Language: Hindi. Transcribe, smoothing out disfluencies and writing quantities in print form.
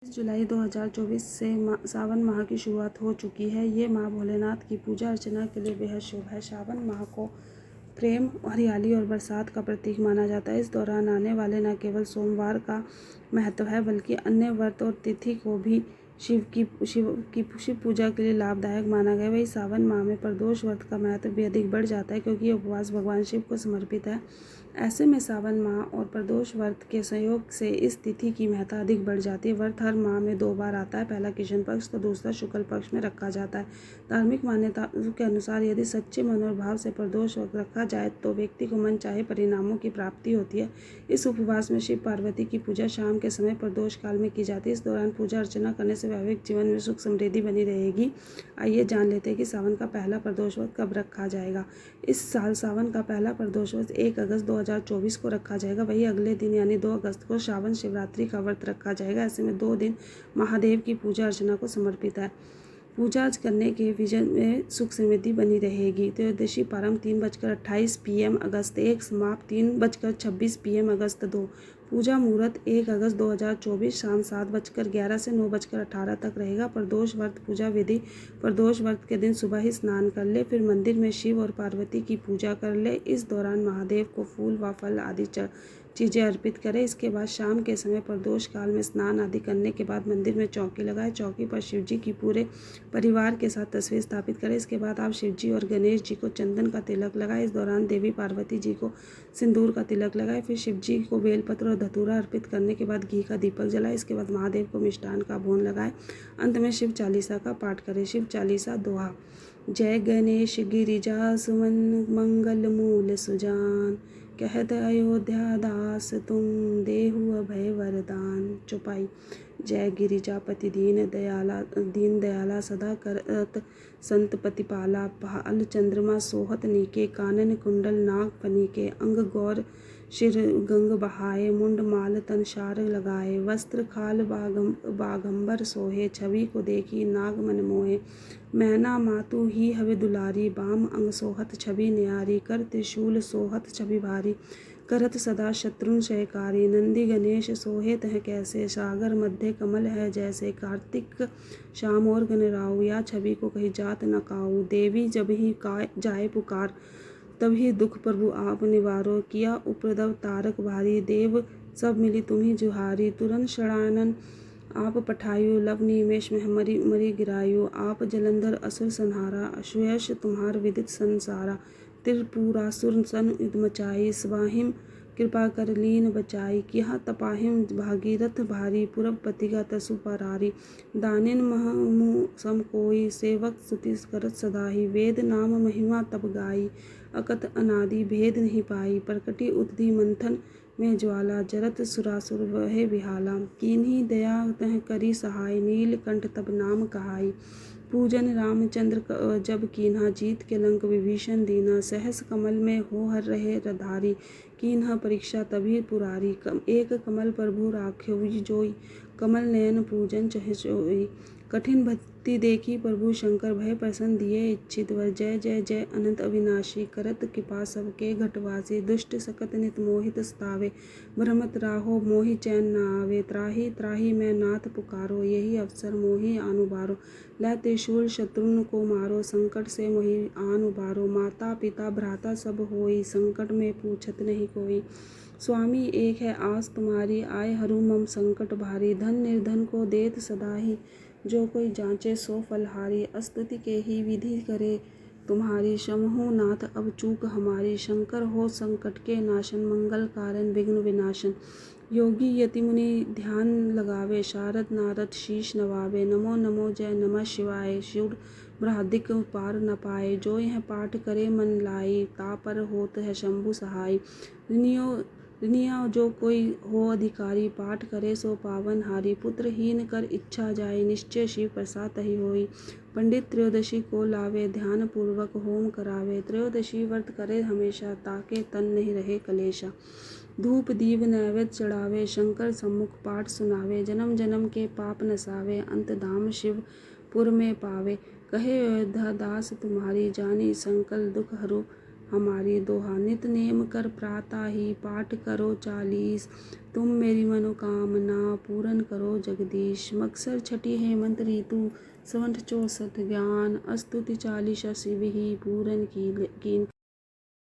जुलाई 2024 से सावन माह की शुरुआत हो चुकी है। ये माह भोलेनाथ की पूजा अर्चना के लिए बेहद शुभ है। सावन माह को प्रेम, हरियाली और बरसात का प्रतीक माना जाता है। इस दौरान आने वाले न केवल सोमवार का महत्व है बल्कि अन्य व्रत और तिथि को भी शिव पूजा के लिए लाभदायक माना गया। वही सावन माह में प्रदोष व्रत का महत्व भी अधिक बढ़ जाता है क्योंकि ये उपवास भगवान शिव को समर्पित है। ऐसे में सावन माह और प्रदोष व्रत के संयोग से इस तिथि की महत्ता अधिक बढ़ जाती है। व्रत हर माह में 2 बार आता है, पहला कृष्ण पक्ष तो दूसरा शुक्ल पक्ष में रखा जाता है। धार्मिक मान्यता के अनुसार यदि सच्चे मनोभाव से प्रदोष व्रत रखा जाए तो व्यक्ति को मनचाहे परिणामों की प्राप्ति होती है। इस उपवास में शिव पार्वती की पूजा शाम के समय प्रदोष काल में की जाती है। इस दौरान पूजा अर्चना करने से वैवाहिक जीवन में सुख समृद्धि बनी रहेगी। आइए जान लेते हैं कि सावन का पहला प्रदोष व्रत कब रखा जाएगा। इस साल सावन का पहला प्रदोष व्रत 1 अगस्त 2024 को रखा जाएगा। वही अगले दिन यानी 2 अगस्त को श्रावण शिवरात्रि का व्रत रखा जाएगा। ऐसे में 2 दिन महादेव की पूजा अर्चना को समर्पित है। पूजा करने के विजन में सुख समृद्धि बनी रहेगी। त्रयोदशी प्रारंभ 3:28 PM अगस्त 1, समाप्त 3:26 PM अगस्त 2। पूजा मुहूर्त 1 अगस्त 2024 शाम 7:11 से 9:18 तक रहेगा। प्रदोष व्रत पूजा विधि: प्रदोष व्रत के दिन सुबह ही स्नान कर ले, फिर मंदिर में शिव और पार्वती की पूजा कर ले। इस दौरान महादेव को फूल व फल आदि चीज़ें अर्पित करें। इसके बाद शाम के समय प्रदोष काल में स्नान आदि करने के बाद मंदिर में चौकी लगाएं। चौकी पर शिव जी की पूरे परिवार के साथ तस्वीर स्थापित करें। इसके बाद आप शिव जी और गणेश जी को चंदन का तिलक लगाएं। इस दौरान देवी पार्वती जी को सिंदूर का तिलक लगाएं। फिर शिव जी को बेलपत्र और धतूरा अर्पित करने के बाद घी का दीपक जलाएं। इसके बाद महादेव को मिष्ठान का भोग लगाएं। अंत में शिव चालीसा का पाठ करें। शिव चालीसा दोहा: जय गणेश गिरिजा सुमन मंगल मूल सुजान, कहत अयोध्या दास तुम देहु अभय वरदान। चौपाई: जय गिरिजापति दीन दयाला सदा करत संत प्रतिपाला, भाल चंद्रमा सोहत नीके, कानन कुंडल नाग फनीके, अंग गौर शिर गंग बहाए, मुंड माल तन शार लगाए, वस्त्र खाल बागंबर सोहे, छवि को देखी नाग मन मोहे, मैना मातु ही हवे दुलारी, बाम अंग सोहत छवि न्यारी, कर त्रिशूल सोहत छवि भारी, करत सदा शत्रुन शयकारी, नंदी गणेश सोहे तह कैसे, सागर मध्य कमल है जैसे, कार्तिक शाम और गणराऊ, या छवि को कही जात न काऊ, देवी जब ही जाए पुकार, तभी दुख प्रभु आप निवारो, किया उपद्रव तारक भारी, देव सब मिली तुम्ही जुहारी, तुरंत शरणानन आप पठायु, लव निमेष में मरी गिरायु, आप जलंधर असुर संहारा, अशुयश तुम्हार विदित संसारा, त्रिपुरासुर सन युद्ध मचाई, स्वाहिम कृपा कर लीन बचाई, किया तपाहिम भागीरथ भारी, पुरबपति का तसु परारी, दानिन महमु सम कोई, सेवक स्तुति करत सदाही, वेद नाम महिमा तब गाई, अकत अनादि भेद नहीं पाई, प्रकटी उतधी मंथन में ज्वाला, जरत सुरासुर वहे बिहाला, कीन्ही दया तह करी सहाय, नीलकंठ तब नाम कहाई, पूजन रामचंद्र जब कीन्हा, जीत के लंक विभीषण दीना, सहस कमल में हो हर रहे रधारी, कीन्हा परीक्षा तभी पुरारी, एक कमल प्रभु राख्यो जोई, कमल नयन पूजन चह सोई, कठिन भक्ति देखी प्रभु शंकर, भय प्रसन्न दिए इच्छित वर, जय जय जय अनंत अविनाशी, करत कृपा सबके घटवासी, दुष्ट सकत नित मोहित सतावे, भ्रमत राहो मोहि चैन न आवे, त्राहि त्राहि मैं नाथ पुकारो, यही अवसर मोहि आनुबारो, लै त्रिशूल शत्रुन को मारो, संकट से मोहि आन उबारो, माता पिता भ्राता सब होई, संकट में पूछत नहीं कोई, स्वामी एक है आस तुम्हारी, आए हरू मम संकट भारी, धन निर्धन को देत सदाही, जो कोई जांचे सो फलहारी, स्तुति के ही विधि करे तुम्हारी, समहु नाथ अब चूक हमारी, शंकर हो संकट के नाशन, मंगल कारण विघ्न विनाशन, योगी यति मुनि ध्यान लगावे, शारद नारद शीश नवावे, नमो नमो जय नमः शिवाय, शिव बृहदिक पार न पाए, जो यह पाठ करे मन लाई, तापर होत है शंभु सहाय, ऋणिया जो कोई हो अधिकारी, पाठ करे सो पावन हारी, पुत्रहीन कर इच्छा जाए, निश्चय शिव प्रसाद ही होई, पंडित त्रयोदशी को लावे, ध्यान पूर्वक होम करावे, त्रयोदशी व्रत करे हमेशा, ताके तन नहीं रहे कलेशा, धूप दीप नैवेद्य चढ़ावे, शंकर सम्मुख पाठ सुनावे, जन्म जन्म के पाप नसावे, अंत धाम शिवपुर में पावे, कहे अयोध्या दास तुम्हारी, जानी संकल दुख हरू हमारी, दोहा नित नेम कर प्रातः ही, पाठ करो 40, तुम मेरी मनोकामना पूर्ण करो जगदीश। मकसर छठी हेमंत ऋतु संवत 64 ज्ञान। स्तुति 40 शिव ही पूरन कीन